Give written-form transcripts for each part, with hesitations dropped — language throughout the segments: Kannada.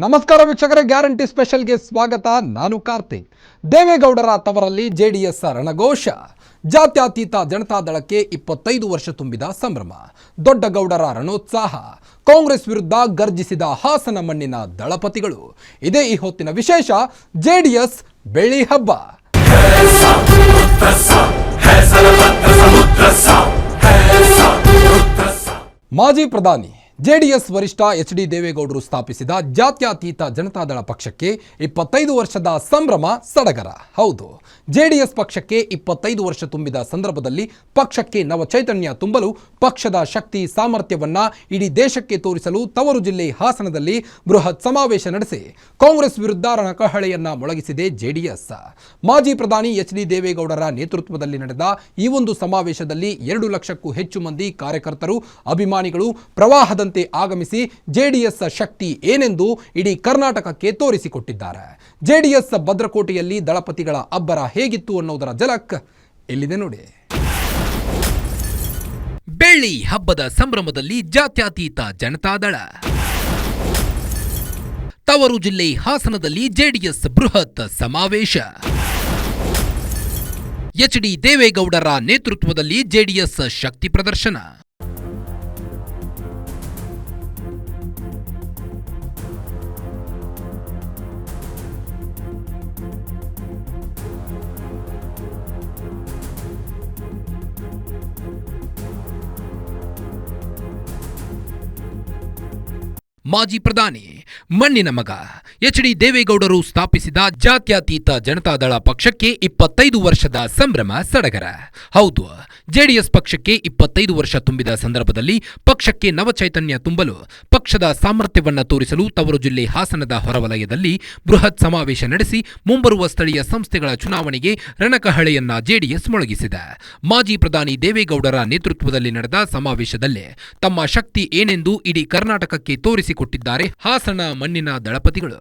ನಮಸ್ಕಾರ ವೀಕ್ಷಕರೇ, ಗ್ಯಾರಂಟಿ ಸ್ಪೆಷಲ್ಗೆ ಸ್ವಾಗತ. ನಾನು ಕಾರ್ತಿಕ್. ದೇವೇಗೌಡರ ತವರಲ್ಲಿ ಜೆಡಿಎಸ್ ರಣಘೋಷ. ಜಾತ್ಯತೀತ ಜನತಾದಳಕ್ಕೆ 25 ವರ್ಷ ತುಂಬಿದ ಸಂಭ್ರಮ. ದೊಡ್ಡಗೌಡರ ರಣೋತ್ಸಾಹ. ಕಾಂಗ್ರೆಸ್ ವಿರುದ್ಧ ಗರ್ಜಿಸಿದ ಹಾಸನ ಮಣ್ಣಿನ ದಳಪತಿಗಳು. ಇದೇ ಈ ಹೊತ್ತಿನ ವಿಶೇಷ. ಜೆಡಿಎಸ್ ಬೆಳ್ಳಿ ಹಬ್ಬ. ಮಾಜಿ ಪ್ರಧಾನಿ ಜೆಡಿಎಸ್ ವರಿಷ್ಠ ಎಚ್.ಡಿ. ದೇವೇಗೌಡರು ಸ್ಥಾಪಿಸಿದ ಜಾತ್ಯತೀತ ಜನತಾದಳ ಪಕ್ಷಕ್ಕೆ 25 ವರ್ಷದ ಸಂಭ್ರಮ ಸಡಗರ. ಹೌದು, ಜೆಡಿಎಸ್ ಪಕ್ಷಕ್ಕೆ 25 ವರ್ಷ ತುಂಬಿದ ಸಂದರ್ಭದಲ್ಲಿ ಪಕ್ಷಕ್ಕೆ ನವ ಚೈತನ್ಯ ತುಂಬಲು, ಪಕ್ಷದ ಶಕ್ತಿ ಸಾಮರ್ಥ್ಯವನ್ನ ಇಡೀ ದೇಶಕ್ಕೆ ತೋರಿಸಲು ತವರು ಜಿಲ್ಲೆ ಹಾಸನದಲ್ಲಿ ಬೃಹತ್ ಸಮಾವೇಶ ನಡೆಸಿ ಕಾಂಗ್ರೆಸ್ ವಿರುದ್ಧ ರಣಕಹಳೆಯನ್ನ ಮೊಳಗಿಸಿದೆ ಜೆಡಿಎಸ್. ಮಾಜಿ ಪ್ರಧಾನಿ ಎಚ್.ಡಿ. ದೇವೇಗೌಡರ ನೇತೃತ್ವದಲ್ಲಿ ನಡೆದ ಈ ಒಂದು ಸಮಾವೇಶದಲ್ಲಿ 2 ಲಕ್ಷಕ್ಕೂ ಹೆಚ್ಚು ಮಂದಿ ಕಾರ್ಯಕರ್ತರು, ಅಭಿಮಾನಿಗಳು ಪ್ರವಾಹದ ಆಗಮಿಸಿ ಜೆಡಿಎಸ್ ಶಕ್ತಿ ಏನೆಂದು ಇಡೀ ಕರ್ನಾಟಕಕ್ಕೆ ತೋರಿಸಿಕೊಟ್ಟಿದ್ದಾರೆ. ಜೆಡಿಎಸ್ ಭದ್ರಕೋಟೆಯಲ್ಲಿ ದಳಪತಿಗಳ ಅಬ್ಬರ ಹೇಗಿತ್ತು ಅನ್ನೋದರ ಝಲಕ್ ಇಲ್ಲಿದೆ ನೋಡಿ. ಬೆಳ್ಳಿ ಹಬ್ಬದ ಸಂಭ್ರಮದಲ್ಲಿ ಜಾತ್ಯತೀತ ಜನತಾದಳ. ತವರು ಜಿಲ್ಲೆ ಹಾಸನದಲ್ಲಿ ಜೆಡಿಎಸ್ ಬೃಹತ್ ಸಮಾವೇಶ. ಎಚ್.ಡಿ. ದೇವೇಗೌಡರ ನೇತೃತ್ವದಲ್ಲಿ ಜೆಡಿಎಸ್ ಶಕ್ತಿ ಪ್ರದರ್ಶನ. ಮಾಜಿ ಪ್ರಧಾನಿ ಮಣ್ಣಿನ ಮಗ ಎಚ್.ಡಿ. ದೇವೇಗೌಡರು ಸ್ಥಾಪಿಸಿದ ಜಾತ್ಯತೀತ ಜನತಾದಳ ಪಕ್ಷಕ್ಕೆ 25 ವರ್ಷದ ಸಂಭ್ರಮ ಸಡಗರ. ಹೌದು, ಜೆಡಿಎಸ್ ಪಕ್ಷಕ್ಕೆ 25 ವರ್ಷ ತುಂಬಿದ ಸಂದರ್ಭದಲ್ಲಿ ಪಕ್ಷಕ್ಕೆ ನವಚೈತನ್ಯ ತುಂಬಲು, ಪಕ್ಷದ ಸಾಮರ್ಥ್ಯವನ್ನ ತೋರಿಸಲು ತವರು ಜಿಲ್ಲೆ ಹಾಸನದ ಹೊರವಲಯದಲ್ಲಿ ಬೃಹತ್ ಸಮಾವೇಶ ನಡೆಸಿ ಮುಂಬರುವ ಸ್ಥಳೀಯ ಸಂಸ್ಥೆಗಳ ಚುನಾವಣೆಗೆ ರಣಕಹಳೆಯನ್ನ ಜೆಡಿಎಸ್ ಮೊಳಗಿಸಿದೆ. ಮಾಜಿ ಪ್ರಧಾನಿ ದೇವೇಗೌಡರ ನೇತೃತ್ವದಲ್ಲಿ ನಡೆದ ಸಮಾವೇಶದಲ್ಲೇ ತಮ್ಮ ಶಕ್ತಿ ಏನೆಂದು ಇಡೀ ಕರ್ನಾಟಕಕ್ಕೆ ತೋರಿಸಿಕೊಟ್ಟಿದ್ದಾರೆ ಹಾಸನ ಮಣ್ಣಿನ ದಳಪತಿಗಳು.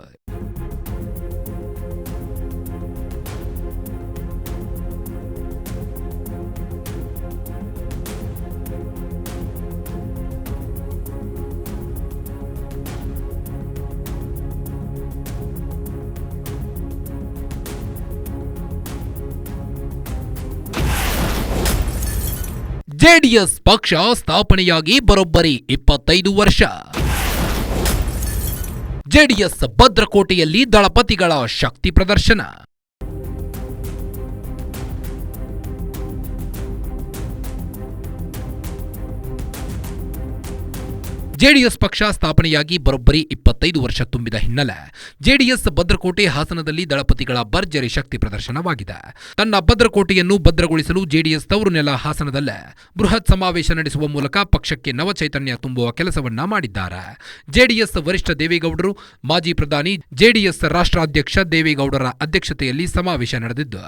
ಜೆಡಿಎಸ್ ಪಕ್ಷ ಸ್ಥಾಪನೆಯಾಗಿ ಬರೋಬ್ಬರಿ 25 ವರ್ಷ. ಜೆಡಿಎಸ್ ಭದ್ರಕೋಟೆಯಲ್ಲಿ ದಳಪತಿಗಳ ಶಕ್ತಿ ಪ್ರದರ್ಶನ. ಜೆಡಿಎಸ್ ಪಕ್ಷ ಸ್ಥಾಪನೆಯಾಗಿ ಬರೋಬ್ಬರಿ 25 ವರ್ಷ ತುಂಬಿದ ಹಿನ್ನೆಲೆ ಜೆಡಿಎಸ್ ಭದ್ರಕೋಟೆ ಹಾಸನದಲ್ಲಿ ದಳಪತಿಗಳ ಭರ್ಜರಿ ಶಕ್ತಿ ಪ್ರದರ್ಶನವಾಗಿದೆ. ತನ್ನ ಭದ್ರಕೋಟೆಯನ್ನು ಭದ್ರಗೊಳಿಸಲು ಜೆಡಿಎಸ್ ತವರು ನೆಲ ಹಾಸನದಲ್ಲೇ ಬೃಹತ್ ಸಮಾವೇಶ ನಡೆಸುವ ಮೂಲಕ ಪಕ್ಷಕ್ಕೆ ನವಚೈತನ್ಯ ತುಂಬುವ ಕೆಲಸವನ್ನ ಮಾಡಿದ್ದಾರೆ. ಜೆಡಿಎಸ್ ವರಿಷ್ಠ ದೇವೇಗೌಡರು, ಮಾಜಿ ಪ್ರಧಾನಿ ಜೆಡಿಎಸ್ ರಾಷ್ಟ್ರಾಧ್ಯಕ್ಷ ದೇವೇಗೌಡರ ಅಧ್ಯಕ್ಷತೆಯಲ್ಲಿ ಸಮಾವೇಶ ನಡೆದಿದ್ದು,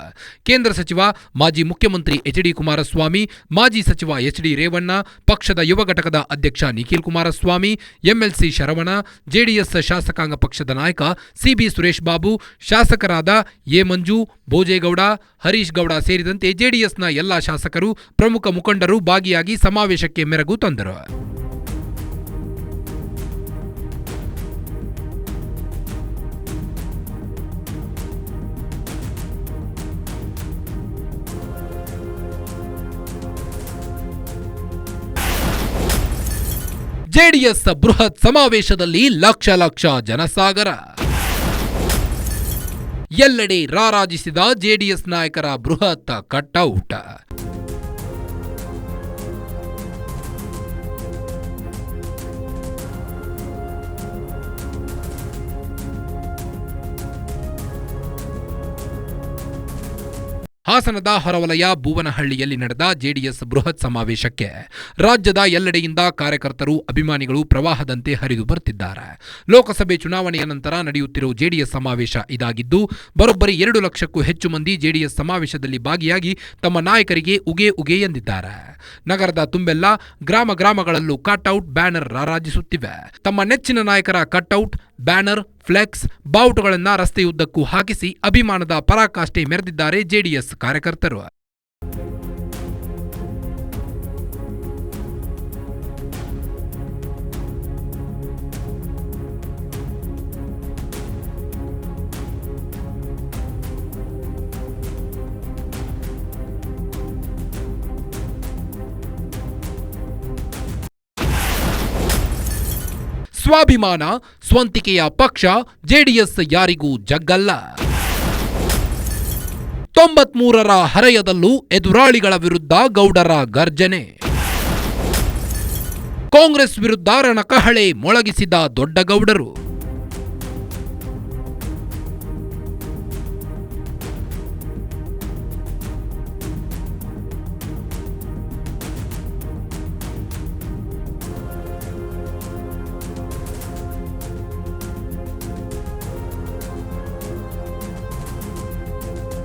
ಕೇಂದ್ರ ಸಚಿವ ಮಾಜಿ ಮುಖ್ಯಮಂತ್ರಿ ಎಚ್.ಡಿ. ಕುಮಾರಸ್ವಾಮಿ, ಮಾಜಿ ಸಚಿವ ಎಚ್.ಡಿ. ರೇವಣ್ಣ, ಪಕ್ಷದ ಯುವ ಘಟಕದ ಅಧ್ಯಕ್ಷ ನಿಖಿಲ್ ಕುಮಾರಸ್ವಾಮಿ, ಎಂಎಲ್ಸಿ ಶರವಣ, ಜೆಡಿಎಸ್ ಶಾಸಕಾಂಗ ಪಕ್ಷದ ನಾಯಕ ಸಿಬಿ ಸುರೇಶ್ ಬಾಬು, ಶಾಸಕರಾದ ಎ ಮಂಜು, ಭೋಜೇಗೌಡ, ಹರೀಶ್ ಗೌಡ ಸೇರಿದಂತೆ ಜೆಡಿಎಸ್ನ ಎಲ್ಲಾ ಶಾಸಕರು, ಪ್ರಮುಖ ಮುಖಂಡರು ಭಾಗಿಯಾಗಿ ಸಮಾವೇಶಕ್ಕೆ ಮೆರುಗು ತಂದರು. ಜೆಡಿಎಸ್ ಬೃಹತ್ ಸಮಾವೇಶದಲ್ಲಿ ಲಕ್ಷ ಲಕ್ಷ ಜನಸಾಗರ. ಎಲ್ಲೆಡೆ ರಾರಾಜಿಸಿದ ಜೆಡಿಎಸ್ ನಾಯಕರ ಬೃಹತ್ ಕಟ್ಔಟ್. ಹಾಸನದ ಹೊರವಲಯ ಬೂವನಹಳ್ಳಿಯಲ್ಲಿ ನಡೆದ ಜೆಡಿಎಸ್ ಬೃಹತ್ ಸಮಾವೇಶಕ್ಕೆ ರಾಜ್ಯದ ಎಲ್ಲೆಡೆಯಿಂದ ಕಾರ್ಯಕರ್ತರು, ಅಭಿಮಾನಿಗಳು ಪ್ರವಾಹದಂತೆ ಹರಿದು ಬರುತ್ತಿದ್ದಾರೆ. ಲೋಕಸಭೆ ಚುನಾವಣೆಯ ನಂತರ ನಡೆಯುತ್ತಿರುವ ಜೆಡಿಎಸ್ ಸಮಾವೇಶ ಇದಾಗಿದ್ದು, ಬರೋಬ್ಬರಿ 2 ಲಕ್ಷಕ್ಕೂ ಹೆಚ್ಚು ಮಂದಿ ಜೆಡಿಎಸ್ ಸಮಾವೇಶದಲ್ಲಿ ಭಾಗಿಯಾಗಿ ತಮ್ಮ ನಾಯಕರಿಗೆ ಉಗೆ ಉಗೆ ಎಂದಿದ್ದಾರೆ. ನಗರದ ತುಂಬೆಲ್ಲ ಗ್ರಾಮಗಳಲ್ಲೂ ಕಟ್ಔಟ್, ಬ್ಯಾನರ್ ರಾರಾಜಿಸುತ್ತಿವೆ. ತಮ್ಮ ನೆಚ್ಚಿನ ನಾಯಕರ ಕಟ್ಔಟ್, ಬ್ಯಾನರ್, ಫ್ಲೆಕ್ಸ್, ಬಾವುಟಗಳನ್ನು ರಸ್ತೆಯುದ್ದಕ್ಕೂ ಹಾಕಿಸಿ ಅಭಿಮಾನದ ಪರಾಕಾಷ್ಠೆ ಮೆರೆದಿದ್ದಾರೆ ಜೆಡಿಎಸ್ ಕಾರ್ಯಕರ್ತರು. ಸ್ವಾಭಿಮಾನ ಸ್ವಂತಿಕೆಯ ಪಕ್ಷ ಜೆಡಿಎಸ್ ಯಾರಿಗೂ ಜಗ್ಗಲ್ಲ. 93ರ ಹರೆಯದಲ್ಲೂ ಎದುರಾಳಿಗಳ ವಿರುದ್ಧ ಗೌಡರ ಗರ್ಜನೆ. ಕಾಂಗ್ರೆಸ್ ವಿರುದ್ಧ ರಣಕಹಳೆ ಮೊಳಗಿಸಿದ ದೊಡ್ಡಗೌಡರು.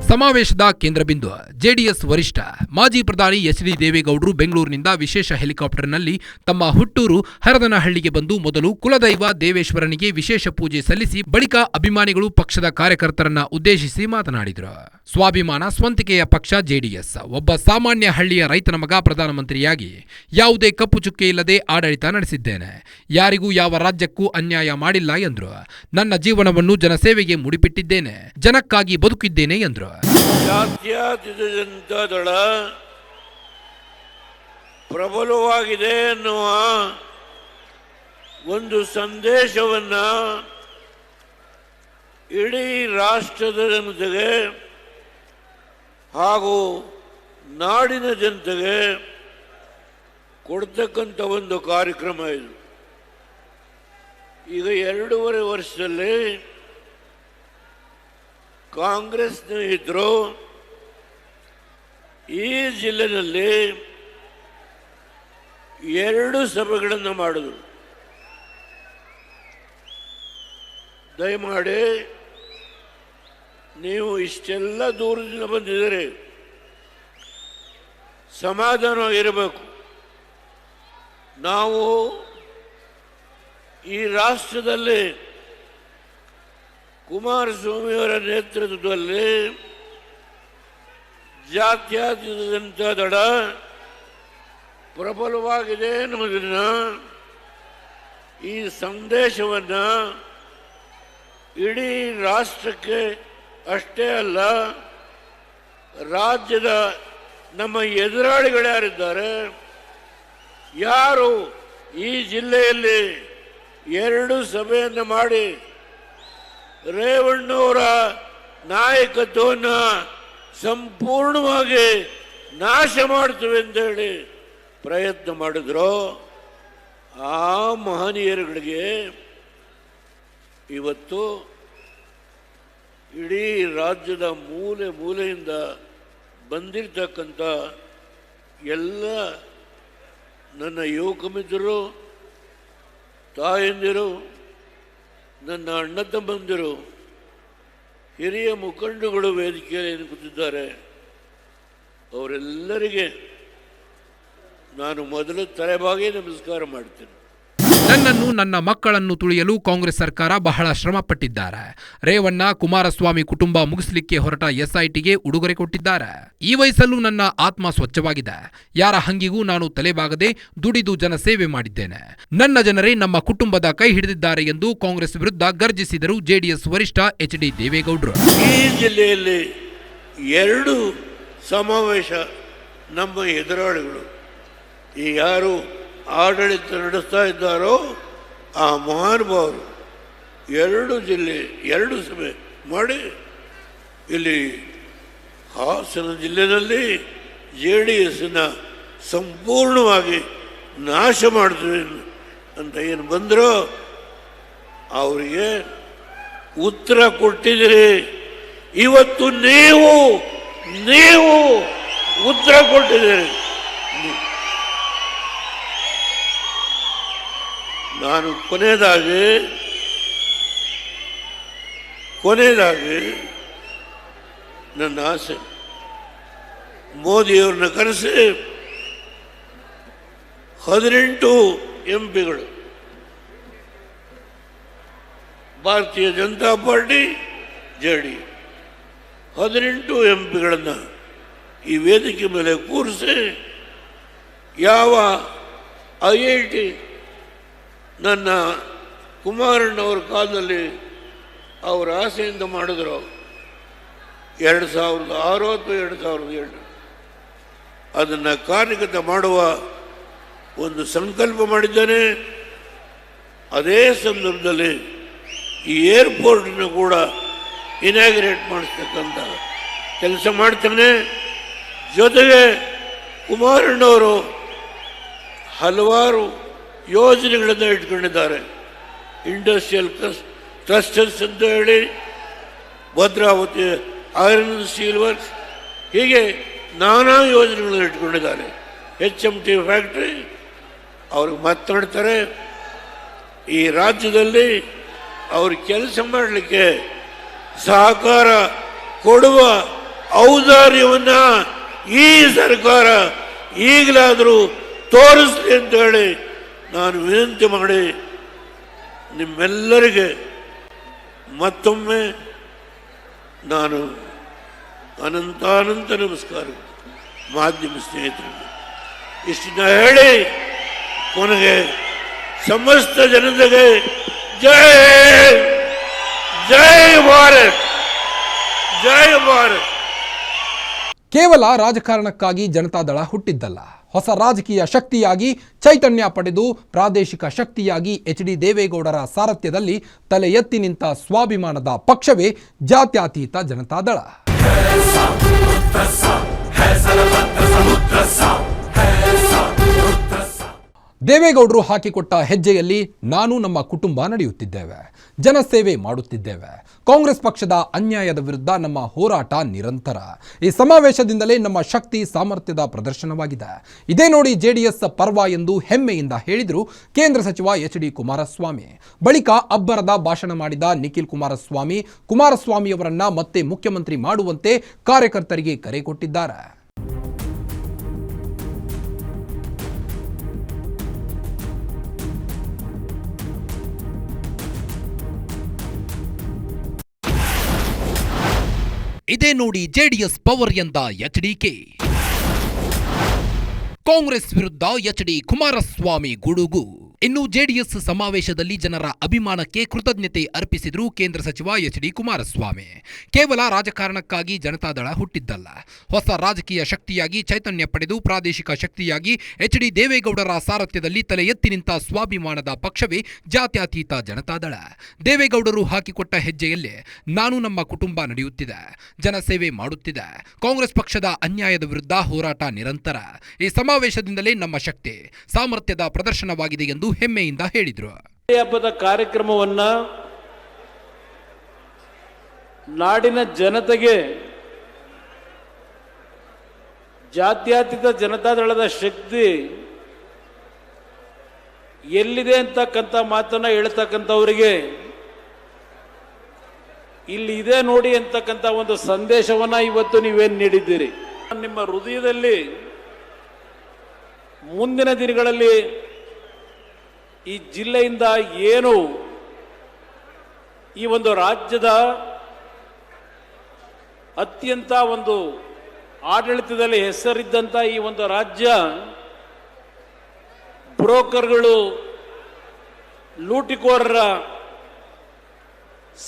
ಸಮಾವೇಶದ ಕೇಂದ್ರಬಿಂದು ಜೆಡಿಎಸ್ ವರಿಷ್ಠ ಮಾಜಿ ಪ್ರಧಾನಿ ಎಚ್.ಡಿ. ದೇವೇಗೌಡರು ಬೆಂಗಳೂರಿನಿಂದ ವಿಶೇಷ ಹೆಲಿಕಾಪ್ಟರ್ನಲ್ಲಿ ತಮ್ಮ ಹುಟ್ಟೂರು ಹರದನಹಳ್ಳಿಗೆ ಬಂದು ಮೊದಲು ಕುಲದೈವ ದೇವೇಶ್ವರನಿಗೆ ವಿಶೇಷ ಪೂಜೆ ಸಲ್ಲಿಸಿ ಬಳಿಕ ಅಭಿಮಾನಿಗಳು ಪಕ್ಷದ ಕಾರ್ಯಕರ್ತರನ್ನ ಉದ್ದೇಶಿಸಿ ಮಾತನಾಡಿದರು. ಸ್ವಾಭಿಮಾನ ಸ್ವಂತಿಕೆಯ ಪಕ್ಷ ಜೆಡಿಎಸ್. ಒಬ್ಬ ಸಾಮಾನ್ಯ ಹಳ್ಳಿಯ ರೈತನ ಮಗ ಪ್ರಧಾನಮಂತ್ರಿಯಾಗಿ ಯಾವುದೇ ಕಪ್ಪು ಚುಕ್ಕೆ ಇಲ್ಲದೆ ಆಡಳಿತ ನಡೆಸಿದ್ದೇನೆ. ಯಾರಿಗೂ ಯಾವ ರಾಜ್ಯಕ್ಕೂ ಅನ್ಯಾಯ ಮಾಡಿಲ್ಲ ಎಂದರು. ನನ್ನ ಜೀವನವನ್ನು ಜನಸೇವೆಗೆ ಮುಡಿಪಿಟ್ಟಿದ್ದೇನೆ, ಜನಕ್ಕಾಗಿ ಬದುಕಿದ್ದೇನೆ ಎಂದರು. ಜಾತ್ಯತೀತ ಜನತಾದಳ ಪ್ರಬಲವಾಗಿದೆ ಎನ್ನುವ ಒಂದು ಸಂದೇಶವನ್ನ ಇಡೀ ರಾಷ್ಟ್ರದ ಜನತೆಗೆ ಹಾಗೂ ನಾಡಿನ ಜನತೆಗೆ ಕೊಡ್ತಕ್ಕಂಥ ಒಂದು ಕಾರ್ಯಕ್ರಮ ಇದು. ಈಗ 2.5 ವರ್ಷದಲ್ಲಿ ಕಾಂಗ್ರೆಸ್ನ ಇದ್ರು ಈ ಜಿಲ್ಲೆಯಲ್ಲಿ 2 ಸಭೆಗಳನ್ನು ಮಾಡಿದ್ರು. ದಯಮಾಡಿ ನೀವು ಇಷ್ಟೆಲ್ಲ ದೂರದಿಂದ ಬಂದಿದ್ದೀರಿ, ಸಮಾಧಾನವಾಗಿರಬೇಕು. ನಾವು ಈ ರಾಷ್ಟ್ರದಲ್ಲಿ ಕುಮಾರಸ್ವಾಮಿಯವರ ನೇತೃತ್ವದಲ್ಲಿ ಜಾತ್ಯತೀತ ಜನತಾದಳ ಪ್ರಬಲವಾಗಿದೆ ಎನ್ನುವುದನ್ನು, ಈ ಸಂದೇಶವನ್ನು ಇಡೀ ರಾಷ್ಟ್ರಕ್ಕೆ ಅಷ್ಟೇ ಅಲ್ಲ, ರಾಜ್ಯದ ನಮ್ಮ ಎದುರಾಳಿಗಳ್ಯಾರಿದ್ದಾರೆ, ಯಾರು ಈ ಜಿಲ್ಲೆಯಲ್ಲಿ 2 ಸಭೆಯನ್ನು ಮಾಡಿ ರೇವಣ್ಣವರ ನಾಯಕತ್ವವನ್ನು ಸಂಪೂರ್ಣವಾಗಿ ನಾಶ ಮಾಡ್ತೀವಿ ಅಂತೇಳಿ ಪ್ರಯತ್ನ ಮಾಡಿದ್ರು, ಆ ಮಹನೀಯರುಗಳಿಗೆ ಇವತ್ತು ಇಡೀ ರಾಜ್ಯದ ಮೂಲೆ ಮೂಲೆಯಿಂದ ಬಂದಿರತಕ್ಕಂಥ ಎಲ್ಲ ನನ್ನ ಯುವಕ ಮಿತ್ರರು, ತಾಯಂದಿರು, ನನ್ನ ಅಣ್ಣ ತಮ್ಮಂದಿರು, ಹಿರಿಯ ಮುಖಂಡಗಳು ವೇದಿಕೆಯಲ್ಲಿ ಕೂತಿದ್ದಾರೆ. ಅವರೆಲ್ಲರಿಗೆ ನಾನು ಮೊದಲು ತಲೆಬಾಗಿ ನಮಸ್ಕಾರ ಮಾಡ್ತೇನೆ. ನನ್ನನ್ನು ನನ್ನ ಮಕ್ಕಳನ್ನು ತುಳಿಯಲು ಕಾಂಗ್ರೆಸ್ ಸರ್ಕಾರ ಬಹಳ ಶ್ರಮ ಪಟ್ಟಿದ್ದಾರೆ. ರೇವಣ್ಣ ಕುಮಾರಸ್ವಾಮಿ ಕುಟುಂಬ ಮುಗಿಸಲಿಕ್ಕೆ ಹೊರಟ ಎಸ್ಐಟಿಗೆ ಉಡುಗೊರೆ ಕೊಟ್ಟಿದ್ದಾರೆ. ಈ ವಯಸ್ಸಲ್ಲೂ ನನ್ನ ಆತ್ಮ ಸ್ವಚ್ಛವಾಗಿದೆ. ಯಾರ ಹಂಗಿಗೂ ನಾನು ತಲೆಬಾಗದೆ ದುಡಿದು ಜನ ಸೇವೆ ಮಾಡಿದ್ದೇನೆ. ನನ್ನ ಜನರೇ ನಮ್ಮ ಕುಟುಂಬದ ಕೈ ಹಿಡಿದಿದ್ದಾರೆ ಎಂದು ಕಾಂಗ್ರೆಸ್ ವಿರುದ್ಧ ಗರ್ಜಿಸಿದರು ಜೆಡಿಎಸ್ ವರಿಷ್ಠ ಎಚ್.ಡಿ. ದೇವೇಗೌಡರು. ಈ ಜಿಲ್ಲೆಯಲ್ಲಿ 2 ಸಮಾವೇಶ ನಮ್ಮ ಎದುರಾಳಿಗಳು, ಈ ಯಾರು ಆಡಳಿತ ನಡೆಸ್ತಾ ಇದ್ದಾರೋ ಆ ಮಹಾನುಭಾವರು 2 ಜಿಲ್ಲೆ 2 ಸಭೆ ಮಾಡಿ ಇಲ್ಲಿ ಹಾಸನ ಜಿಲ್ಲೆಯಲ್ಲಿ JDSನ ಸಂಪೂರ್ಣವಾಗಿ ನಾಶ ಮಾಡ್ತೀವಿ ಅಂತ ಏನು ಬಂದರೋ ಅವರಿಗೆ ಉತ್ತರ ಕೊಟ್ಟಿದ್ದೀರಿ. ಇವತ್ತು ನೀವು ಉತ್ತರ ಕೊಟ್ಟಿದ್ದೀರಿ. ನಾನು ಕೊನೆಯದಾಗಿ ನನ್ನ ಆಸೆ, ಮೋದಿಯವ್ರನ್ನ ಕರೆಸಿ 18 MP ಭಾರತೀಯ ಜನತಾ ಪಾರ್ಟಿ JDS 18 MP ಈ ವೇದಿಕೆ ಮೇಲೆ ಕೂರಿಸಿ ಯಾವ IIT ನನ್ನ ಕುಮಾರಣ್ಣವ್ರ ಕಾಲದಲ್ಲಿ ಅವರ ಆಸೆಯಿಂದ ಮಾಡಿದ್ರು 2006 ಅಥವಾ 2007 ಅದನ್ನು ಕಾರ್ಯಗತ ಮಾಡುವ ಒಂದು ಸಂಕಲ್ಪ ಮಾಡಿದ್ದಾನೆ. ಅದೇ ಸಂದರ್ಭದಲ್ಲಿ ಈ ಏರ್ಪೋರ್ಟನ್ನು ಕೂಡ ಇನಾಗ್ರೇಟ್ ಮಾಡಿಸ್ತಕ್ಕಂಥ ಕೆಲಸ ಮಾಡ್ತಾನೆ. ಜೊತೆಗೆ ಕುಮಾರಣ್ಣವರು ಹಲವಾರು ಯೋಜನೆಗಳನ್ನು ಇಟ್ಕೊಂಡಿದ್ದಾರೆ. ಇಂಡಸ್ಟ್ರಿಯಲ್ ಕ್ಲಸ್ಟರ್ಸ್ ಅಂತ ಹೇಳಿ, ಭದ್ರಾವತಿ ಐರನ್ ಸ್ಟೀಲ್ ವರ್ಕ್ಸ್, ಹೀಗೆ ನಾನಾ ಯೋಜನೆಗಳನ್ನು ಇಟ್ಕೊಂಡಿದ್ದಾರೆ. HMT ಫ್ಯಾಕ್ಟ್ರಿ ಅವ್ರಿಗೆ ಮಾತನಾಡ್ತಾರೆ. ಈ ರಾಜ್ಯದಲ್ಲಿ ಅವರು ಕೆಲಸ ಮಾಡಲಿಕ್ಕೆ ಸಹಕಾರ ಕೊಡುವ ಔದಾರ್ಯವನ್ನು ಈ ಸರ್ಕಾರ ಈಗಲಾದರೂ ತೋರಿಸಲಿ ಅಂತ ಹೇಳಿ ನಾನು ವಿನಂತಿ ಮಾಡಿ ನಿಮ್ಮೆಲ್ಲರಿಗೆ ಮತ್ತೊಮ್ಮೆ ನಾನು ಅನಂತಾನಂತ ನಮಸ್ಕಾರ ಮಾಧ್ಯಮ ಸ್ನೇಹಿತರಿಗೆ ಇಷ್ಟನ್ನ ಹೇಳಿ ಕೊನೆಗೆ ಸಮಸ್ತ ಜನತೆಗೆ ಜೈ ಜೈ ಭಾರತ್, ಜೈ ಭಾರತ್. ಕೇವಲ ರಾಜಕಾರಣಕ್ಕಾಗಿ ಜನತಾದಳ ಹುಟ್ಟಿದ್ದಲ್ಲ, ಹೊಸ ರಾಜಕೀಯ ಶಕ್ತಿಯಾಗಿ ಚೈತನ್ಯ ಪಡೆದು ಪ್ರಾದೇಶಿಕ ಶಕ್ತಿಯಾಗಿ HD ದೇವೇಗೌಡರ ಸಾರಥ್ಯದಲ್ಲಿ ತಲೆ ಎತ್ತಿ ನಿಂತ ಸ್ವಾಭಿಮಾನದ ಪಕ್ಷವೇ ಜಾತ್ಯತೀತ ಜನತಾದಳ. ದೇವೇಗೌಡರು ಹಾಕಿಕೊಟ್ಟ ಹೆಜ್ಜೆಯಲ್ಲಿ ನಾನು ನಮ್ಮ ಕುಟುಂಬ ನಡೆಯುತ್ತಿದ್ದೇವೆ, ಜನಸೇವೆ ಮಾಡುತ್ತಿದ್ದೇವೆ. ಕಾಂಗ್ರೆಸ್ ಪಕ್ಷದ ಅನ್ಯಾಯದ ವಿರುದ್ಧ ನಮ್ಮ ಹೋರಾಟ ನಿರಂತರ. ಈ ಸಮಾವೇಶದಿಂದಲೇ ನಮ್ಮ ಶಕ್ತಿ ಸಾಮರ್ಥ್ಯದ ಪ್ರದರ್ಶನವಾಗಿದೆ. ಇದೇ ನೋಡಿ JDS ಪರ್ವ ಎಂದು ಹೆಮ್ಮೆಯಿಂದ ಹೇಳಿದರು ಕೇಂದ್ರ ಸಚಿವ HD ಕುಮಾರಸ್ವಾಮಿ. ಬಳಿಕ ಅಬ್ಬರದ ಭಾಷಣ ಮಾಡಿದ ನಿಖಿಲ್ ಕುಮಾರಸ್ವಾಮಿಯವರನ್ನ ಮತ್ತೆ ಮುಖ್ಯಮಂತ್ರಿ ಮಾಡುವಂತೆ ಕಾರ್ಯಕರ್ತರಿಗೆ ಕರೆ ಕೊಟ್ಟಿದ್ದಾರೆ. ಇದೇ ನೋಡಿ JDS ಪವರ್ ಎಂದ HDK. ಕಾಂಗ್ರೆಸ್ ವಿರುದ್ಧ HD ಕುಮಾರಸ್ವಾಮಿ ಗುಡುಗು. ಇನ್ನು JDS ಸಮಾವೇಶದಲ್ಲಿ ಜನರ ಅಭಿಮಾನಕ್ಕೆ ಕೃತಜ್ಞತೆ ಅರ್ಪಿಸಿದರು ಕೇಂದ್ರ ಸಚಿವ HD ಕುಮಾರಸ್ವಾಮಿ. ಕೇವಲ ರಾಜಕಾರಣಕ್ಕಾಗಿ ಜನತಾದಳ ಹುಟ್ಟಿದ್ದಲ್ಲ, ಹೊಸ ರಾಜಕೀಯ ಶಕ್ತಿಯಾಗಿ ಚೈತನ್ಯ ಪಡೆದು ಪ್ರಾದೇಶಿಕ ಶಕ್ತಿಯಾಗಿ HD ದೇವೇಗೌಡರ ಸಾರಥ್ಯದಲ್ಲಿ ತಲೆ ಎತ್ತಿ ನಿಂತ ಸ್ವಾಭಿಮಾನದ ಪಕ್ಷವೇ ಜಾತ್ಯತೀತ ಜನತಾದಳ. ದೇವೇಗೌಡರು ಹಾಕಿಕೊಟ್ಟ ಹೆಜ್ಜೆಯಲ್ಲೇ ನಾನು ನಮ್ಮ ಕುಟುಂಬ ನಡೆಯುತ್ತಿದೆ, ಜನಸೇವೆ ಮಾಡುತ್ತಿದೆ. ಕಾಂಗ್ರೆಸ್ ಪಕ್ಷದ ಅನ್ಯಾಯದ ವಿರುದ್ಧ ಹೋರಾಟ ನಿರಂತರ. ಈ ಸಮಾವೇಶದಿಂದಲೇ ನಮ್ಮ ಶಕ್ತಿ ಸಾಮರ್ಥ್ಯದ ಪ್ರದರ್ಶನವಾಗಿದೆ ಎಂದು ಹೆಮ್ಮೆಯಿಂದ ಹೇಳಿದರು. ಹಬ್ಬದ ಕಾರ್ಯಕ್ರಮವನ್ನ ನಾಡಿನ ಜನತೆಗೆ ಜಾತ್ಯತೀತ ಜನತಾದಳದ ಶಕ್ತಿ ಎಲ್ಲಿದೆ ಅಂತಕ್ಕಂಥ ಮಾತನ್ನ ಹೇಳ್ತಕ್ಕಂಥವರಿಗೆ ಇಲ್ಲಿ ಇದೆ ನೋಡಿ ಅಂತಕ್ಕಂಥ ಒಂದು ಸಂದೇಶವನ್ನ ಇವತ್ತು ನೀವೇನು ನೀಡಿದ್ದೀರಿ. ನಿಮ್ಮ ಹೃದಯದಲ್ಲಿ ಮುಂದಿನ ದಿನಗಳಲ್ಲಿ ಈ ಜಿಲ್ಲೆಯಿಂದ ಏನು ಈ ಒಂದು ರಾಜ್ಯದ ಅತ್ಯಂತ ಒಂದು ಆಡಳಿತದಲ್ಲಿ ಹೆಸರಿದ್ದಂಥ ಈ ಒಂದು ರಾಜ್ಯ ಬ್ರೋಕರ್ಗಳು, ಲೂಟಿಕೋರರ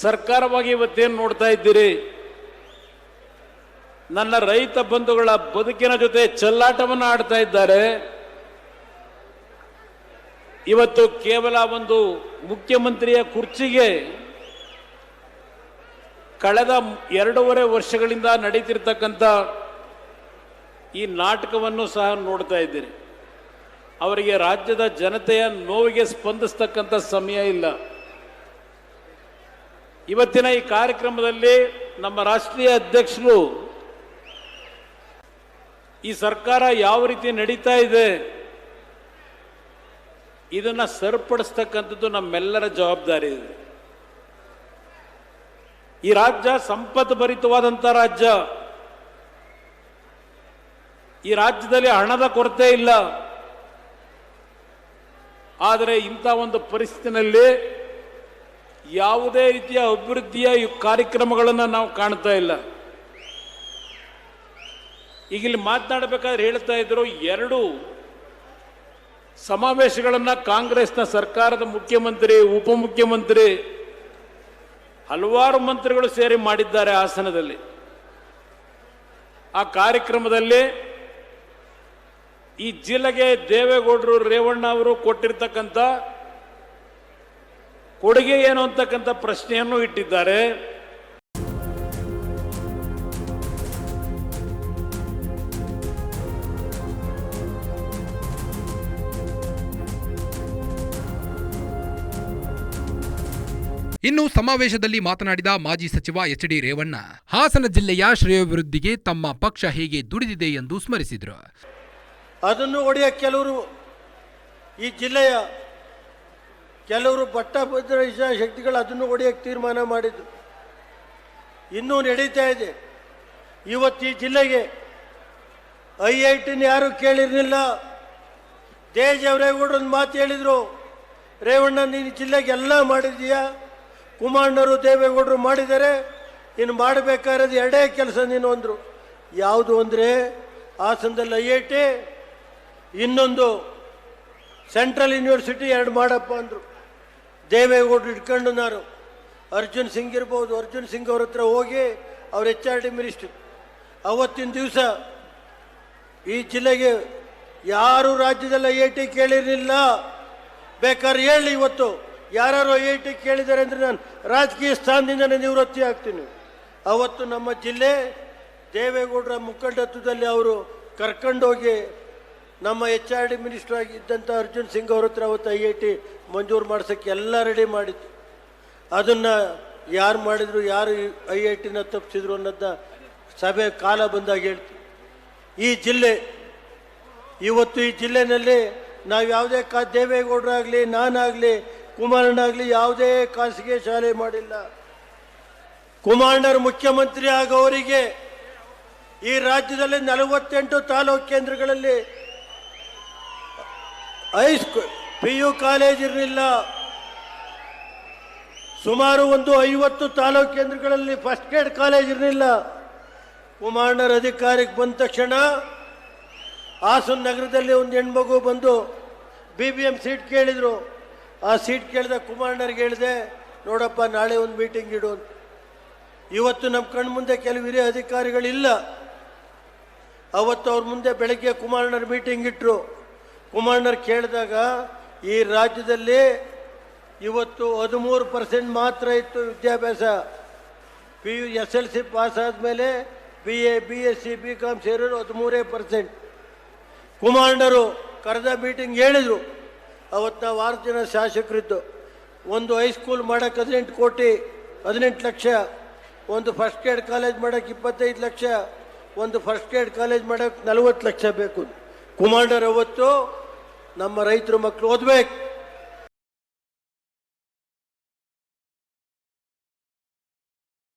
ಸರ್ಕಾರವಾಗಿ ಇವತ್ತೇನು ನೋಡ್ತಾ ಇದ್ದೀರಿ, ನನ್ನ ರೈತ ಬಂಧುಗಳ ಬದುಕಿನ ಜೊತೆ ಚೆಲ್ಲಾಟವನ್ನು ಆಡ್ತಾ ಇದ್ದಾರೆ. ಇವತ್ತು ಕೇವಲ ಒಂದು ಮುಖ್ಯಮಂತ್ರಿಯ ಕುರ್ಚಿಗೆ ಕಳೆದ 2.5 ವರ್ಷಗಳಿಂದ ನಡೀತಿರ್ತಕ್ಕಂಥ ಈ ನಾಟಕವನ್ನು ಸಹ ನೋಡ್ತಾ ಇದ್ದೀರಿ. ಅವರಿಗೆ ರಾಜ್ಯದ ಜನತೆಯ ನೋವಿಗೆ ಸ್ಪಂದಿಸ್ತಕ್ಕಂಥ ಸಮಯ ಇಲ್ಲ. ಇವತ್ತಿನ ಈ ಕಾರ್ಯಕ್ರಮದಲ್ಲಿ ನಮ್ಮ ರಾಷ್ಟ್ರೀಯ ಅಧ್ಯಕ್ಷರು ಈ ಸರ್ಕಾರ ಯಾವ ರೀತಿ ನಡೀತಾ ಇದೆ ಇದನ್ನ ಸರಿಪಡಿಸ್ತಕ್ಕಂಥದ್ದು ನಮ್ಮೆಲ್ಲರ ಜವಾಬ್ದಾರಿ ಇದೆ. ಈ ರಾಜ್ಯ ಸಂಪತ್ತು ಭರಿತವಾದಂಥ ರಾಜ್ಯ. ಈ ರಾಜ್ಯದಲ್ಲಿ ಹಣದ ಕೊರತೆ ಇಲ್ಲ. ಆದರೆ ಇಂಥ ಒಂದು ಪರಿಸ್ಥಿತಿನಲ್ಲಿ ಯಾವುದೇ ರೀತಿಯ ಅಭಿವೃದ್ಧಿಯ ಕಾರ್ಯಕ್ರಮಗಳನ್ನು ನಾವು ಕಾಣ್ತಾ ಇಲ್ಲ. ಈಗ ಇಲ್ಲಿ ಮಾತನಾಡಬೇಕಾದ್ರೆ ಹೇಳ್ತಾ ಇದ್ರು, 2 ಸಮಾವೇಶಗಳನ್ನು ಕಾಂಗ್ರೆಸ್ನ ಸರ್ಕಾರದ ಮುಖ್ಯಮಂತ್ರಿ, ಉಪಮುಖ್ಯಮಂತ್ರಿ, ಹಲವಾರು ಮಂತ್ರಿಗಳು ಸೇರಿ ಮಾಡಿದ್ದಾರೆ ಹಾಸನದಲ್ಲಿ. ಆ ಕಾರ್ಯಕ್ರಮದಲ್ಲಿ ಈ ಜಿಲ್ಲೆಗೆ ದೇವೇಗೌಡರು, ರೇವಣ್ಣ ಅವರು ಕೊಟ್ಟಿರ್ತಕ್ಕಂಥ ಕೊಡುಗೆ ಏನು ಅಂತಕ್ಕಂಥ ಪ್ರಶ್ನೆಯನ್ನು ಇಟ್ಟಿದ್ದಾರೆ. ಇನ್ನು ಸಮಾವೇಶದಲ್ಲಿ ಮಾತನಾಡಿದ ಮಾಜಿ ಸಚಿವ ಎಚ್.ಡಿ. ರೇವಣ್ಣ ಹಾಸನ ಜಿಲ್ಲೆಯ ಶ್ರೇಯೋಭಿವೃದ್ಧಿಗೆ ತಮ್ಮ ಪಕ್ಷ ಹೇಗೆ ದುಡಿದಿದೆ ಎಂದು ಸ್ಮರಿಸಿದರು. ಅದನ್ನು ಒಡೆಯ ಕೆಲವರು ಈ ಜಿಲ್ಲೆಯ ಕೆಲವರು ಪಟ್ಟಭದ್ರ ಶಕ್ತಿಗಳು ಅದನ್ನು ಒಡೆಯಕ್ಕೆ ತೀರ್ಮಾನ ಮಾಡಿದ್ರು. ಇನ್ನೂ ನಡೀತಾ ಇದೆ. ಇವತ್ತು ಈ ಜಿಲ್ಲೆಗೆ IITನ ಯಾರು ಕೇಳಿರಲಿಲ್ಲ. ದೇಜವರೇಗೌಡರು ಒಂದು ಮಾತು ಹೇಳಿದರು, ರೇವಣ್ಣ ನೀನು ಜಿಲ್ಲೆಗೆ ಎಲ್ಲ ಮಾಡಿದೀಯಾ, ಕುಮಾರಣ್ಣರು ದೇವೇಗೌಡರು ಮಾಡಿದ್ದಾರೆ, ಇನ್ನು ಮಾಡಬೇಕಾಗಿರೋದು ಎರಡೇ ಕೆಲಸ ನೀನು ಅಂದರು. ಯಾವುದು ಅಂದರೆ ಹಾಸನದಲ್ಲಿ IIT, ಇನ್ನೊಂದು ಸೆಂಟ್ರಲ್ ಯೂನಿವರ್ಸಿಟಿ, ಎರಡು ಮಾಡಪ್ಪ ಅಂದರು. ದೇವೇಗೌಡರು ಇಟ್ಕೊಂಡು ನಾನು ಅರ್ಜುನ್ ಸಿಂಗ್ ಇರ್ಬೋದು, ಅರ್ಜುನ್ ಸಿಂಗ್ ಅವ್ರ ಹತ್ರ ಹೋಗಿ ಅವ್ರ HRD ಮಿನಿಸ್ಟ್ರಿ ಅವತ್ತಿನ ದಿವಸ ಈ ಜಿಲ್ಲೆಗೆ ಯಾರು ರಾಜ್ಯದಲ್ಲಿ IIT ಕೇಳಿರಲಿಲ್ಲ. ಬೇಕಾದ್ರೆ ಹೇಳಿ ಇವತ್ತು ಯಾರು IIT ಕೇಳಿದ್ದಾರೆ ಅಂದರೆ ನಾನು ರಾಜಕೀಯ ಸ್ಥಾನದಿಂದ ನಿವೃತ್ತಿ ಆಗ್ತೀನಿ. ಅವತ್ತು ನಮ್ಮ ಜಿಲ್ಲೆ ದೇವೇಗೌಡರ ಮುಖಂಡತ್ವದಲ್ಲಿ ಅವರು ಕರ್ಕೊಂಡೋಗಿ ನಮ್ಮ HRD ಮಿನಿಸ್ಟರ್ ಆಗಿದ್ದಂಥ ಅರ್ಜುನ್ ಸಿಂಗ್ ಅವ್ರ ಹತ್ರ ಅವತ್ತು IIT ಮಂಜೂರು ಮಾಡ್ಸೋಕ್ಕೆ ಎಲ್ಲ ರೆಡಿ ಮಾಡಿತ್ತು. ಅದನ್ನು ಯಾರು ಮಾಡಿದ್ರು, ಯಾರು IITನ ತಪ್ಪಿಸಿದ್ರು ಅನ್ನೋದನ್ನ ಸಭೆ ಕಾಲ ಬಂದಾಗ ಹೇಳ್ತೀವಿ. ಈ ಜಿಲ್ಲೆ ಇವತ್ತು ಈ ಜಿಲ್ಲೆಯಲ್ಲಿ ನಾವು ಯಾವುದೇ ದೇವೇಗೌಡರಾಗಲಿ, ನಾನಾಗಲಿ, ಕುಮಾರಣ್ಣಾಗಲಿ ಯಾವುದೇ ಖಾಸಗಿ ಶಾಲೆ ಮಾಡಿಲ್ಲ. ಕುಮಾರಣ್ಣರು ಮುಖ್ಯಮಂತ್ರಿ ಆಗೋವರಿಗೆ ಈ ರಾಜ್ಯದಲ್ಲಿ 48 ತಾಲೂಕು ಕೇಂದ್ರಗಳಲ್ಲಿ PU ಕಾಲೇಜ್ ಇರಲಿಲ್ಲ. ಸುಮಾರು ಒಂದು 50 ತಾಲೂಕು ಕೇಂದ್ರಗಳಲ್ಲಿ ಫಸ್ಟ್ ಗ್ರೇಡ್ ಕಾಲೇಜ್ ಇರಲಿಲ್ಲ. ಕುಮಾರಣ್ಣರ ಅಧಿಕಾರಕ್ಕೆ ಬಂದ ತಕ್ಷಣ ಹಾಸನ ನಗರದಲ್ಲಿ ಒಂದು ಹೆಣ್ಮಗು ಬಂದು BBM ಸೀಟ್ ಕೇಳಿದರು. ಆ ಸೀಟ್ ಕೇಳಿದ ಕುಮಾರಣ್ಣರಿಗೆ ಹೇಳಿದೆ, ನೋಡಪ್ಪ ನಾಳೆ ಒಂದು ಮೀಟಿಂಗ್ ಇಡು ಅಂತ. ಇವತ್ತು ನಮ್ಮ ಕಣ್ಣು ಮುಂದೆ ಕೆಲವು ಹಿರಿಯ ಅಧಿಕಾರಿಗಳಿಲ್ಲ. ಅವತ್ತು ಅವ್ರ ಮುಂದೆ ಬೆಳಗ್ಗೆ ಕುಮಾರಣ್ಣರ ಮೀಟಿಂಗ್ ಇಟ್ಟರು. ಕುಮಾರಣ್ಣರು ಕೇಳಿದಾಗ ಈ ರಾಜ್ಯದಲ್ಲಿ ಇವತ್ತು 13% ಮಾತ್ರ ಇತ್ತು ವಿದ್ಯಾಭ್ಯಾಸ. PU SLC ಪಾಸ್ ಆದಮೇಲೆ BA BSc BCom ಸೇರೋರು 13%. ಕುಮಾರಣ್ಣರು ಕರೆದ ಮೀಟಿಂಗ್ ಹೇಳಿದರು. ಅವತ್ತು ನಾವು 6 ಜನ ಶಾಸಕರಿದ್ದು. ಒಂದು ಹೈಸ್ಕೂಲ್ ಮಾಡೋಕ್ಕೆ 18 ಕೋಟಿ 18 ಲಕ್ಷ, ಒಂದು ಫಸ್ಟ್ ಗ್ರೇಡ್ ಕಾಲೇಜ್ ಮಾಡೋಕ್ಕೆ 25 ಲಕ್ಷ, ಒಂದು ಫಸ್ಟ್ ಗ್ರೇಡ್ ಕಾಲೇಜ್ ಮಾಡೋಕ್ಕೆ 40 ಲಕ್ಷ ಬೇಕು. ಕುಮಾರಣ್ಣರು ಅವತ್ತು ನಮ್ಮ ರೈತರು ಮಕ್ಕಳು ಓದಬೇಕು,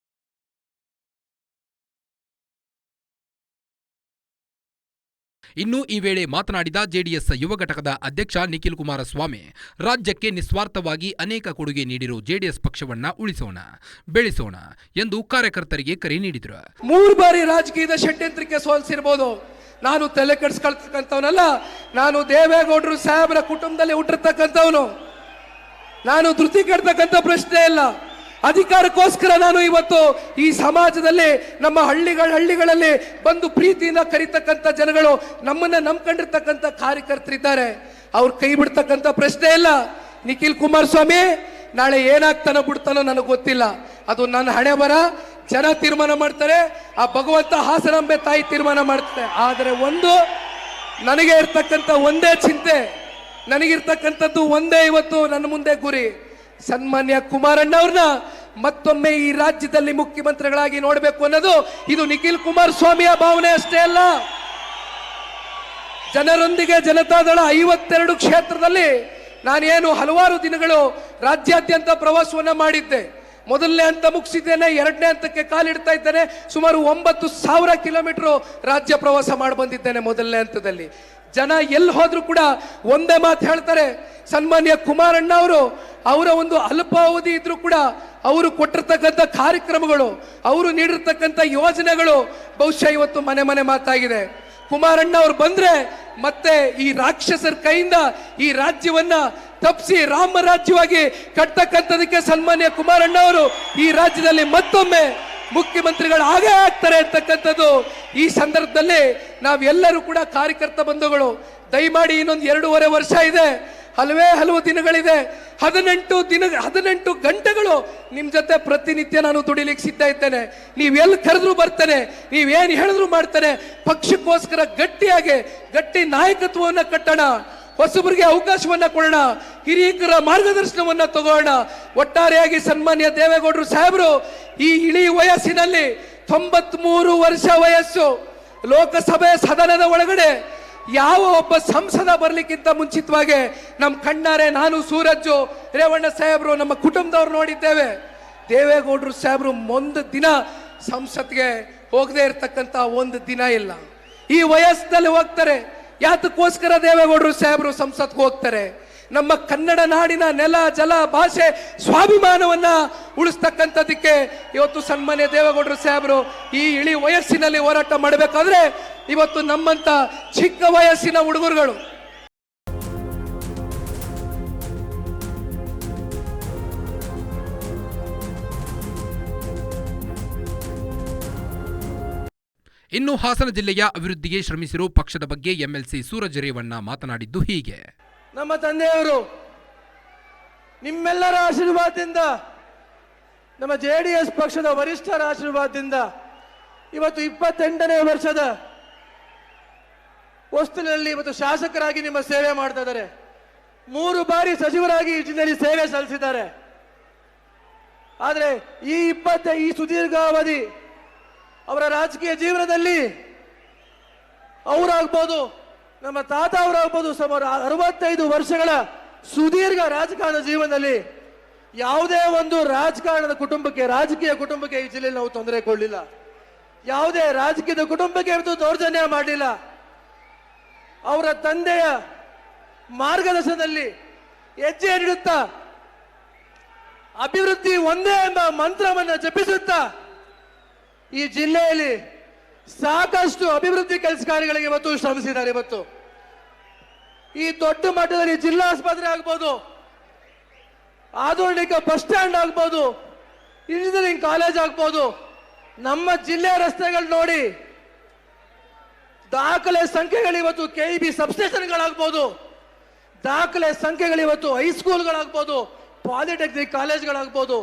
ಇನ್ನು ಈ ವೇಳೆ ಮಾತನಾಡಿದ ಜೆಡಿಎಸ್ ಯುವ ಘಟಕದ ಅಧ್ಯಕ್ಷ ನಿಖಿಲ್ ಕುಮಾರಸ್ವಾಮಿ ರಾಜ್ಯಕ್ಕೆ ನಿಸ್ವಾರ್ಥವಾಗಿ ಅನೇಕ ಕೊಡುಗೆ ನೀಡಿರೋ ಜೆಡಿಎಸ್ ಪಕ್ಷವನ್ನ ಉಳಿಸೋಣ, ಬೆಳೆಸೋಣ ಎಂದು ಕಾರ್ಯಕರ್ತರಿಗೆ ಕರೆ ನೀಡಿದರು. 3 ಬಾರಿ ರಾಜಕೀಯದ ಷಡ್ಯಂತ್ರಕ್ಕೆ ಸೋಲಿಸಿರ್ಬೋದು, ನಾನು ತಲೆ ಕೆಡಿಸ್ಕೊಳ್ತಕ್ಕಂಥವನಲ್ಲ. ನಾನು ದೇವೇಗೌಡರು ಸಾಹೇಬರ ಕುಟುಂಬದಲ್ಲಿ ಹುಟ್ಟಿರ್ತಕ್ಕಂಥವನು. ನಾನು ಧೃತಿ ಕೆಡ್ತಕ್ಕಂಥ ಪ್ರಶ್ನೆ ಇಲ್ಲ. ಅಧಿಕಾರಕ್ಕೋಸ್ಕರ ನಾನು ಇವತ್ತು ಈ ಸಮಾಜದಲ್ಲಿ ನಮ್ಮ ಹಳ್ಳಿಗಳಲ್ಲಿ ಬಂದು ಪ್ರೀತಿಯಿಂದ ಕರೀತಕ್ಕಂಥ ಜನಗಳು, ನಮ್ಮನ್ನ ನಂಬ್ಕೊಂಡಿರ್ತಕ್ಕಂಥ ಕಾರ್ಯಕರ್ತರಿದ್ದಾರೆ, ಅವ್ರು ಕೈ ಬಿಡ್ತಕ್ಕಂಥ ಪ್ರಶ್ನೆ ಇಲ್ಲ. ನಿಖಿಲ್ ಕುಮಾರಸ್ವಾಮಿ ನಾಳೆ ಏನಾಗ್ತಾನೋ ಬಿಡ್ತಾನೋ ನನಗೆ ಗೊತ್ತಿಲ್ಲ. ಅದು ನನ್ನ ಹಣೆ ಬರ, ಜನ ತೀರ್ಮಾನ ಮಾಡ್ತಾರೆ, ಆ ಭಗವಂತ ಹಾಸನಾಂಬೆ ತಾಯಿ ತೀರ್ಮಾನ ಮಾಡ್ತಾರೆ. ಆದರೆ ಒಂದು ನನಗೆ ಇರ್ತಕ್ಕಂಥ ಒಂದೇ ಚಿಂತೆ, ನನಗಿರ್ತಕ್ಕಂಥದ್ದು ಒಂದೇ ಇವತ್ತು ನನ್ನ ಮುಂದೆ ಗುರಿ, ಸನ್ಮಾನ್ಯ ಕುಮಾರಣ್ಣವ್ರನ್ನ ಮತ್ತೊಮ್ಮೆ ಈ ರಾಜ್ಯದಲ್ಲಿ ಮುಖ್ಯಮಂತ್ರಿಗಳಾಗಿ ನೋಡಬೇಕು ಅನ್ನೋದು ಇದು ನಿಖಿಲ್ ಕುಮಾರಸ್ವಾಮಿಯ ಭಾವನೆ ಅಷ್ಟೇ ಅಲ್ಲ. ಜನರೊಂದಿಗೆ ಜನತಾದಳ 52 ಕ್ಷೇತ್ರದಲ್ಲಿ ನಾನೇನು ಹಲವಾರು ದಿನಗಳು ರಾಜ್ಯಾದ್ಯಂತ ಪ್ರವಾಸವನ್ನ ಮಾಡಿದ್ದೆ. ಮೊದಲನೇ ಹಂತ ಮುಗಿಸಿದ್ದೇನೆ, 2ನೇ ಹಂತಕ್ಕೆ ಕಾಲಿಡ್ತಾ ಇದ್ದೇನೆ. ಸುಮಾರು 9,000 ಕಿಲೋಮೀಟರ್ ರಾಜ್ಯ ಪ್ರವಾಸ ಮಾಡಿ ಬಂದಿದ್ದೇನೆ. ಮೊದಲನೇ ಹಂತದಲ್ಲಿ ಜನ ಎಲ್ಲಿ ಹೋದ್ರು ಕೂಡ ಒಂದೇ ಮಾತು ಹೇಳ್ತಾರೆ, ಸನ್ಮಾನ್ಯ ಕುಮಾರಣ್ಣ ಅವರು ಅವರ ಒಂದು ಅಲ್ಪಾವಧಿ ಇದ್ರೂ ಕೂಡ ಅವರು ಕೊಟ್ಟಿರ್ತಕ್ಕಂಥ ಕಾರ್ಯಕ್ರಮಗಳು, ಅವರು ನೀಡಿರ್ತಕ್ಕಂಥ ಯೋಜನೆಗಳು ಬಹುಶಃ ಇವತ್ತು ಮನೆ ಮನೆ ಮಾತಾಗಿದೆ. ಕುಮಾರಣ್ಣ ಅವರು ಬಂದ್ರೆ ಮತ್ತೆ ಈ ರಾಕ್ಷಸರ ಕೈಯಿಂದ ಈ ರಾಜ್ಯವನ್ನ ತಪ್ಪಿಸಿ ರಾಮ ರಾಜ್ಯವಾಗಿ ಕಟ್ಟತಕ್ಕಂಥದಕ್ಕೆ ಸನ್ಮಾನ್ಯ ಕುಮಾರಣ್ಣ ಅವರು ಈ ರಾಜ್ಯದಲ್ಲಿ ಮತ್ತೊಮ್ಮೆ ಮುಖ್ಯಮಂತ್ರಿಗಳು ಆಗೇ ಆಗ್ತಾರೆ ಅಂತಕ್ಕಂಥದ್ದು ಈ ಸಂದರ್ಭದಲ್ಲಿ ನಾವೆಲ್ಲರೂ ಕೂಡ ಕಾರ್ಯಕರ್ತ ಬಂಧುಗಳು ದಯಮಾಡಿ ಇನ್ನೊಂದು 2.5 ವರ್ಷ ಇದೆ. ಹಲವು ದಿನಗಳಿದೆ. 18 ಗಂಟೆಗಳು ನಿಮ್ ಜೊತೆ ಪ್ರತಿನಿತ್ಯ ನಾನು ದುಡಿಲಿಕ್ಕೆ ಸಿದ್ಧ ಇದ್ದೇನೆ. ನೀವೆಲ್ಲಿ ಕರೆದ್ರು ಬರ್ತೇನೆ, ನೀವೇನು ಹೇಳಿದ್ರು ಮಾಡ್ತೇನೆ. ಪಕ್ಷಕ್ಕೋಸ್ಕರ ಗಟ್ಟಿ ನಾಯಕತ್ವವನ್ನ ಕಟ್ಟೋಣ, ಹೊಸಬರಿಗೆ ಅವಕಾಶವನ್ನ ಕೊಡೋಣ, ಹಿರಿಯರ ಮಾರ್ಗದರ್ಶನವನ್ನ ತಗೋಣ. ಒಟ್ಟಾರೆಯಾಗಿ ಸನ್ಮಾನ್ಯ ದೇವೇಗೌಡರು ಸಾಹೇಬರು ಈ ಇಳಿ ವಯಸ್ಸಿನಲ್ಲಿ 93 ವರ್ಷ ವಯಸ್ಸು, ಲೋಕಸಭೆ ಸದನದ ಒಳಗಡೆ ಯಾವ ಒಬ್ಬ ಸಂಸದ ಬರ್ಲಿಕ್ಕಿಂತ ಮುಂಚಿತವಾಗಿ ನಮ್ಮ ಕಣ್ಣಾರೆ ನಾನು, ಸೂರಜ್ಜು, ರೇವಣ್ಣ ಸಾಹೇಬರು, ನಮ್ಮ ಕುಟುಂಬದವ್ರು ನೋಡಿದ್ದೇವೆ. ದೇವೇಗೌಡರು ಸಾಹೇಬರು ಒಂದು ದಿನ ಸಂಸತ್ಗೆ ಹೋಗದೆ ಇರತಕ್ಕಂತ ಒಂದು ದಿನ ಇಲ್ಲ. ಈ ವಯಸ್ಸಿನಲ್ಲಿ ಹೋಗ್ತಾರೆ. ಯಾತಕ್ಕೋಸ್ಕರ ದೇವೇಗೌಡರು ಸಾಹೇಬರು ಸಂಸತ್ಗೆ ಹೋಗ್ತಾರೆ? ನಮ್ಮ ಕನ್ನಡ ನಾಡಿನ ನೆಲ, ಜಲ, ಭಾಷೆ, ಸ್ವಾಭಿಮಾನವನ್ನ ಉಳಿಸ್ತಕ್ಕಂಥದ್ದಕ್ಕೆ ಇವತ್ತು ಸನ್ಮಾನ್ಯ ದೇವೇಗೌಡರು ಸಾಹೇಬರು ಈ ಇಳಿ ವಯಸ್ಸಿನಲ್ಲಿ ಹೋರಾಟ ಮಾಡಬೇಕಾದ್ರೆ ಇವತ್ತು ನಮ್ಮಂತ ಚಿಕ್ಕ ವಯಸ್ಸಿನ ಹುಡುಗರುಗಳು ಇನ್ನು ಹಾಸನ ಜಿಲ್ಲೆಯ ಅಭಿವೃದ್ಧಿಗೆ ಶ್ರಮಿಸಿರೋ ಪಕ್ಷದ ಬಗ್ಗೆ ಎಂಎಲ್ಸಿ ಸೂರಜ್ ರೇವಣ್ಣ ಮಾತನಾಡಿದ್ದು ಹೀಗೆ. ನಮ್ಮ ತಂದೆಯವರು ನಿಮ್ಮೆಲ್ಲರ ಆಶೀರ್ವಾದದಿಂದ, ನಮ್ಮ JDS ಪಕ್ಷದ ವರಿಷ್ಠರ ಆಶೀರ್ವಾದದಿಂದ ಇವತ್ತು 28ನೇ ವರ್ಷದ ಹೊಸ್ತಿಲಲ್ಲಿ ಇವತ್ತು ಶಾಸಕರಾಗಿ ನಿಮ್ಮ ಸೇವೆ ಮಾಡ್ತಾ ಇದ್ದಾರೆ. 3 ಬಾರಿ ಸಚಿವರಾಗಿ ಈ ಜಿಲ್ಲೆಯಲ್ಲಿ ಸೇವೆ ಸಲ್ಲಿಸಿದ್ದಾರೆ. ಆದರೆ ಈ ಸುದೀರ್ಘಾವಧಿ ಅವರ ರಾಜಕೀಯ ಜೀವನದಲ್ಲಿ ಅವರಾಗ್ಬೋದು, ನಮ್ಮ ತಾತ ಅವರಾಗ್ಬೋದು, ಸುಮಾರು 65 ವರ್ಷಗಳ ಸುದೀರ್ಘ ರಾಜಕಾರಣ ಜೀವನದಲ್ಲಿ ಯಾವುದೇ ಒಂದು ರಾಜಕಾರಣದ ಕುಟುಂಬಕ್ಕೆ, ರಾಜಕೀಯ ಕುಟುಂಬಕ್ಕೆ ಈ ಜಿಲ್ಲೆಯಲ್ಲಿ ನಾವು ತೊಂದರೆ ಕೊಡಲಿಲ್ಲ. ಯಾವುದೇ ರಾಜಕೀಯದ ಕುಟುಂಬಕ್ಕೆ ಇವತ್ತು ದೌರ್ಜನ್ಯ ಮಾಡಲಿಲ್ಲ. ಅವರ ತಂದೆಯ ಮಾರ್ಗದರ್ಶನದಲ್ಲಿ ಹೆಜ್ಜೆ ನೀಡುತ್ತಾ ಅಭಿವೃದ್ಧಿ ಒಂದೇ ಎಂಬ ಮಂತ್ರವನ್ನು ಜಪಿಸುತ್ತಾ ಈ ಜಿಲ್ಲೆಯಲ್ಲಿ ಸಾಕಷ್ಟು ಅಭಿವೃದ್ಧಿ ಕೆಲಸ ಕಾರ್ಯಗಳಿಗೆ ಇವತ್ತು ಶ್ರಮಿಸಿದ್ದಾರೆ. ಇವತ್ತು ಈ ದೊಡ್ಡ ಮಟ್ಟದಲ್ಲಿ ಜಿಲ್ಲಾ ಆಸ್ಪತ್ರೆ ಆಗ್ಬೋದು, ಆಧುನಿಕ ಬಸ್ ಸ್ಟ್ಯಾಂಡ್ ಆಗ್ಬೋದು, ಇಂಜಿನಿಯರಿಂಗ್ ಕಾಲೇಜ್ ಆಗ್ಬೋದು, ನಮ್ಮ ಜಿಲ್ಲೆ ರಸ್ತೆಗಳು ನೋಡಿ ದಾಖಲೆ ಸಂಖ್ಯೆಗಳು ಇವತ್ತು KEB ಸಬ್ಸ್ಟೇಷನ್ಗಳಾಗ್ಬೋದು, ದಾಖಲೆ ಸಂಖ್ಯೆಗಳು ಇವತ್ತು ಹೈಸ್ಕೂಲ್ಗಳಾಗ್ಬೋದು, ಪಾಲಿಟೆಕ್ನಿಕ್ ಕಾಲೇಜ್ಗಳಾಗ್ಬೋದು.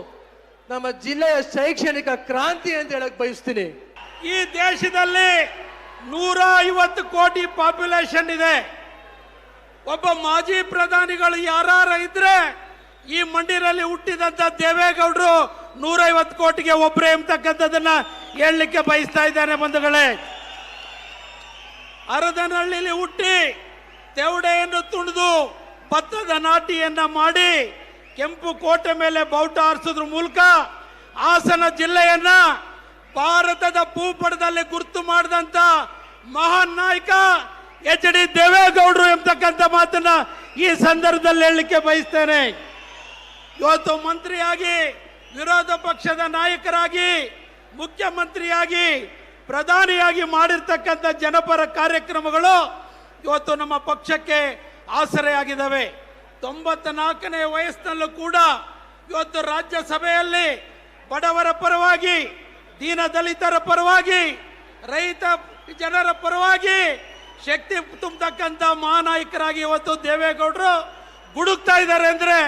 ನಮ್ಮ ಜಿಲ್ಲೆಯ ಶೈಕ್ಷಣಿಕ ಕ್ರಾಂತಿ ಅಂತ ಹೇಳಕ್ ಬಯಸ್ತೀನಿ. ಈ ದೇಶದಲ್ಲಿ 150 ಕೋಟಿ ಪಾಪ್ಯುಲೇಷನ್ ಇದೆ. ಒಬ್ಬ ಮಾಜಿ ಪ್ರಧಾನಿಗಳು ಯಾರು ಇದ್ರೆ ಈ ಮಂಡಿರಲ್ಲಿ ಹುಟ್ಟಿದಂತ ದೇವೇಗೌಡರು 150 ಕೋಟಿಗೆ ಒಬ್ಬರೇ ಎಂಬತಕ್ಕಂಥದ್ದನ್ನ ಹೇಳಲಿಕ್ಕೆ ಬಯಸ್ತಾ ಇದ್ದಾನೆ. ಬಂಧುಗಳೇ, ಅರದನಹಳ್ಳಿಲಿ ಹುಟ್ಟಿ ತೆವಡೆಯನ್ನು ತುಣಿದು ಭತ್ತದ ನಾಟಿಯನ್ನ ಮಾಡಿ ಕೆಂಪು ಕೋಟೆ ಮೇಲೆ ಬಾವುಟ ಹಾರಿಸೋದ್ರ ಮೂಲಕ ಹಾಸನ ಜಿಲ್ಲೆಯನ್ನ ಭಾರತದ ಭೂಪಟದಲ್ಲಿ ಗುರುತು ಮಾಡಿದಂತ ಮಹಾನ್ ನಾಯಕ HD ದೇವೇಗೌಡರು ಎಂಬತಕ್ಕಂಥ ಮಾತನ್ನ ಈ ಸಂದರ್ಭದಲ್ಲಿ ಹೇಳಲಿಕ್ಕೆ ಬಯಸ್ತೇನೆ. ಇವತ್ತು ಮಂತ್ರಿಯಾಗಿ, ವಿರೋಧ ಪಕ್ಷದ ನಾಯಕರಾಗಿ, ಮುಖ್ಯಮಂತ್ರಿಯಾಗಿ, ಪ್ರಧಾನಿಯಾಗಿ ಮಾಡಿರ್ತಕ್ಕಂಥ ಜನಪರ ಕಾರ್ಯಕ್ರಮಗಳು ಇವತ್ತು ನಮ್ಮ ಪಕ್ಷಕ್ಕೆ ಆಸರೆಯಾಗಿದ್ದಾವೆ. 94ನೇ ವಯಸ್ಸಿನಲ್ಲೂ ಕೂಡ ಇವತ್ತು ರಾಜ್ಯಸಭೆಯಲ್ಲಿ ಬಡವರ ಪರವಾಗಿ, ದೀನ ದಲಿತರ ಪರವಾಗಿ, ರೈತ ಜನರ ಪರವಾಗಿ ಶಕ್ತಿ ತುಂಬತಕ್ಕಂಥ ಮಹಾನಾಯಕರಾಗಿ ಇವತ್ತು ದೇವೇಗೌಡರು ಗುಡುಕ್ತಾ ಇದ್ದಾರೆ. ಅಂದ್ರೆ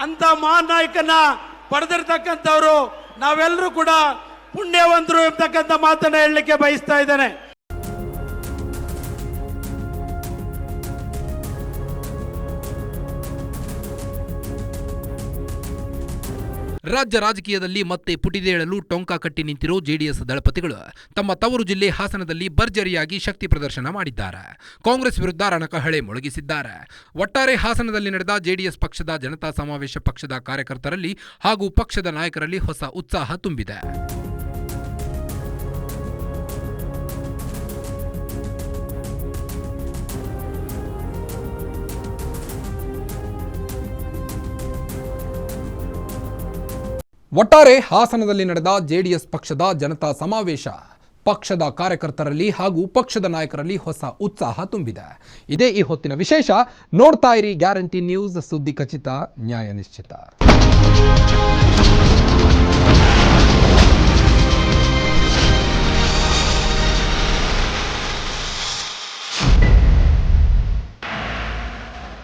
ಅಂತ ಮಹಾನಾಯಕನ ಪಡೆದಿರ್ತಕ್ಕಂಥವ್ರು ನಾವೆಲ್ಲರೂ ಕೂಡ ಪುಣ್ಯವಂತರು ಎಂಬತಕ್ಕಂಥ ಮಾತನ್ನ ಹೇಳಲಿಕ್ಕೆ ಬಯಸ್ತಾ ಇದ್ದೇನೆ. ರಾಜ್ಯ ರಾಜಕೀಯದಲ್ಲಿ ಮತ್ತೆ ಪುಟಿದೇಳಲು ಟೊಂಕ ಕಟ್ಟಿ ನಿಂತಿರೋ ಜೆಡಿಎಸ್ ದಳಪತಿಗಳು ತಮ್ಮ ತವರು ಜಿಲ್ಲೆ ಹಾಸನದಲ್ಲಿ ಭರ್ಜರಿಯಾಗಿ ಶಕ್ತಿ ಪ್ರದರ್ಶನ ಮಾಡಿದ್ದಾರೆ. ಕಾಂಗ್ರೆಸ್ ವಿರುದ್ಧ ರಣಕಹಳೆ ಮೊಳಗಿಸಿದ್ದಾರೆ. ಒಟ್ಟಾರೆ ಹಾಸನದಲ್ಲಿ ನಡೆದ ಜೆಡಿಎಸ್ ಪಕ್ಷದ ಜನತಾ ಸಮಾವೇಶ ಪಕ್ಷದ ಕಾರ್ಯಕರ್ತರಲ್ಲಿ ಹಾಗೂ ಪಕ್ಷದ ನಾಯಕರಲ್ಲಿ ಹೊಸ ಉತ್ಸಾಹ ತುಂಬಿದೆ. ಒಟ್ಟಾರೆ ಹಾಸನದಲ್ಲಿ ನಡೆದ ಜೆಡಿಎಸ್ ಪಕ್ಷದ ಜನತಾ ಸಮಾವೇಶ ಪಕ್ಷದ ಕಾರ್ಯಕರ್ತರಲ್ಲಿ ಹಾಗೂ ಪಕ್ಷದ ನಾಯಕರಲ್ಲಿ ಹೊಸ ಉತ್ಸಾಹ ತುಂಬಿದೆ. ಇದೇ ಈ ಹೊತ್ತಿನ ವಿಶೇಷ. ನೋಡ್ತಾ ಇರಿ ಗ್ಯಾರಂಟಿ ನ್ಯೂಸ್, ಸುದ್ದಿ ಖಚಿತ, ನ್ಯಾಯ ನಿಶ್ಚಿತ.